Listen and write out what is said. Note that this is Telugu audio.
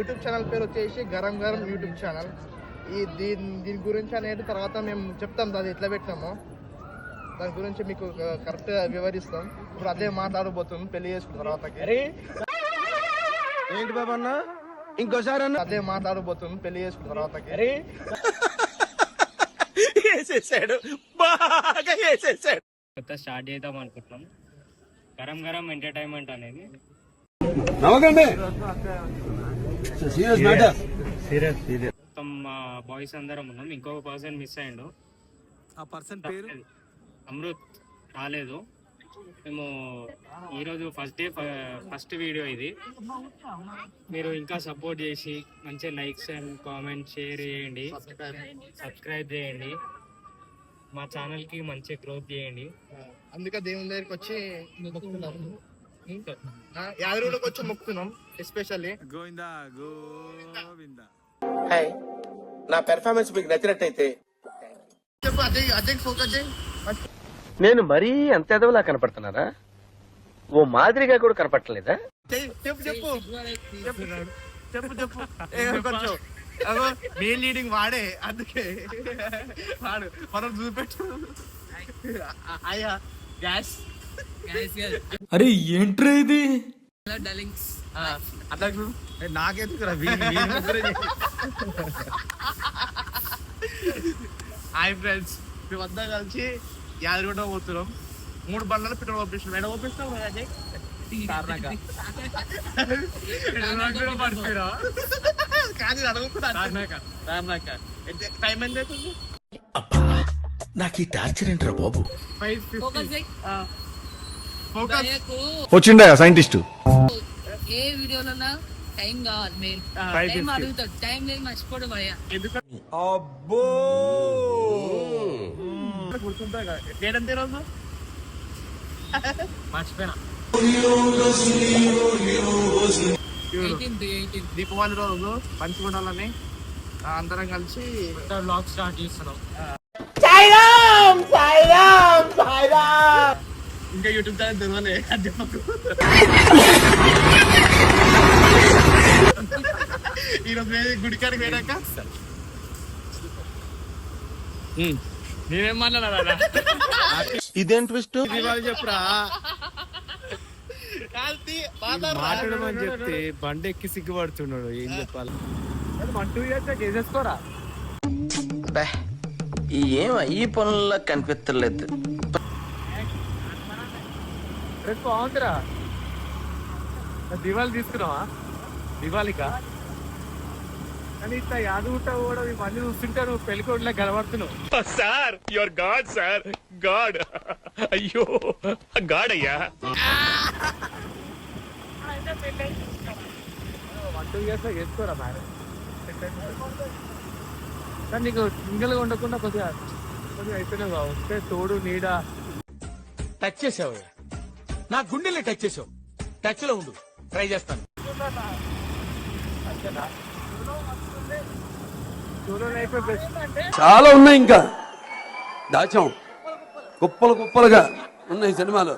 యూట్యూబ్ ఛానల్ పేరు వచ్చేసి గరం గరం యూట్యూబ్ ఛానల్. దీని గురించి అనేది తర్వాత మేము చెప్తాం, అది ఎట్లా పెట్టినామో దాని గురించి మీకు కరెక్ట్గా వివరిస్తాం. ఇప్పుడు అదే మాట్లాడబోతున్నాం పెళ్లి చేసుకున్న తర్వాతకి. ఏంటి బాబా అన్న ఇంకోసారి అన్న అదే మాట్లాడబోతున్నాం పెళ్లి చేసుకున్న తర్వాతకి. వేసేసాడు, బాగా వేసేసాడు. కొత్త స్టార్ట్ చేద్దాం అనుకుంటున్నాం గరం గరం ఎంటర్టైన్మెంట్ అనేది. మొత్తం మా బాయ్స్ అందరం ఉన్నాం. ఇంకొక పర్సన్ మిస్ అయ్యిండు. ఆ పర్సన్ పేరు అమృత్ రాలేదు. మేము ఈరోజు ఫస్ట్ వీడియో ఇది. మీరు ఇంకా సపోర్ట్ చేసి మంచి లైక్స్ అండ్ కామెంట్ షేర్ చేయండి, సబ్స్క్రైబ్ చేయండి, మా ఛానల్కి మంచి గ్రోత్ చేయండి. అందుకే దేవుని దగ్గరికి వచ్చి మొక్కుతున్నాం, యాదగిరిలోకి వచ్చి మొక్కుతున్నాం ఎస్పెషల్లీ. గోవిందా గోవిందా. హాయ్, నా పెర్ఫార్మెన్స్ మీకు నచ్చినట్టయితే చెప్పు అజయ్, అజయ్ ఫోకస్ చేయి. నేను మరీ అంత ఎదవలా కనపడుతున్నారా? ఓ మాదిరిగా కూడా కనపడలేదా? చెప్పు చెప్పు చెప్పు చెప్పు చెప్పు కొంచెం మెయిన్ లీడింగ్ వాడే, అందుకే వాడు మనం చూపెట్టు. అయ్యా గ్యాస్ అరే ఏంట్రా ఇది? అట్లా నాకెందుకు హాయ్ ఫ్రెండ్స్, మేమంతా కలిసి యాదగిరిగుట్ట పోతున్నాం. 3 బండ్లలో పెట్రోల్ పంపిస్తున్నాం. ఎడ పంపిస్తాం కానీ అడుగుతున్నా టైం ఎంత అవుతుంది? నాకు ఈ టార్చర్ ఏంట్రా బాబు? వచ్చిండా సైంటిస్ట్? ఏ వీడియోలన్నా టైం కావాలి, మెయిన్ టైం అడుగుతాడు. టైం లేదు మర్చిపోవడం అయ్యా. అబ్బో గుర్తుంటా లేదంతే రోజు మర్చిపోయినా. 18th. దీపావళి రోజు పంచుకోవాలని అందరం కలిసి బ్లాగ్ స్టార్ట్ చేస్తున్నాం. ఇంకా యూట్యూబ్ ఛానల్ తెలియలే. ఈరోజు గుడికాడికి పోయాక నేనేం మాట్లాడాలా? ఇదేం ట్విస్ట్? చెప్పురా మాట్లాడమని చెప్తే బండి ఎక్కి సిగ్గుపడుతున్నాడు. ఏం చెప్పాలి? 2 years చేసేసుకోరా. ఏం ఈ పనుల్లో కనిపించలేదు. బాగుందిరా. దివాళి తీసుకున్నావా? దివాళికా? కానీ ఇట్లా యాదగుట్ట కూడా మళ్ళీ చూస్తుంటే నువ్వు పెళ్ళికోట్లా కనబడుతున్నావు. Sir your god, sir god. అయ్యో గాడ్ అయ్యా. 1-2 years చేసుకోరా మ్యారేజ్. కానీ నీకు సింగిల్గా ఉండకుండా కొద్దిగా అయిపోయినావు. వస్తే తోడు నీడ. టచ్ చేసావు, నా గుండెల్ని టచ్ చేసావు. టచ్ లో ఉండు, ట్రై చేస్తాను. చాలా ఉన్నాయి, ఇంకా దాచాం కుప్పలు కుప్పలుగా ఉన్నాయి సినిమాలు.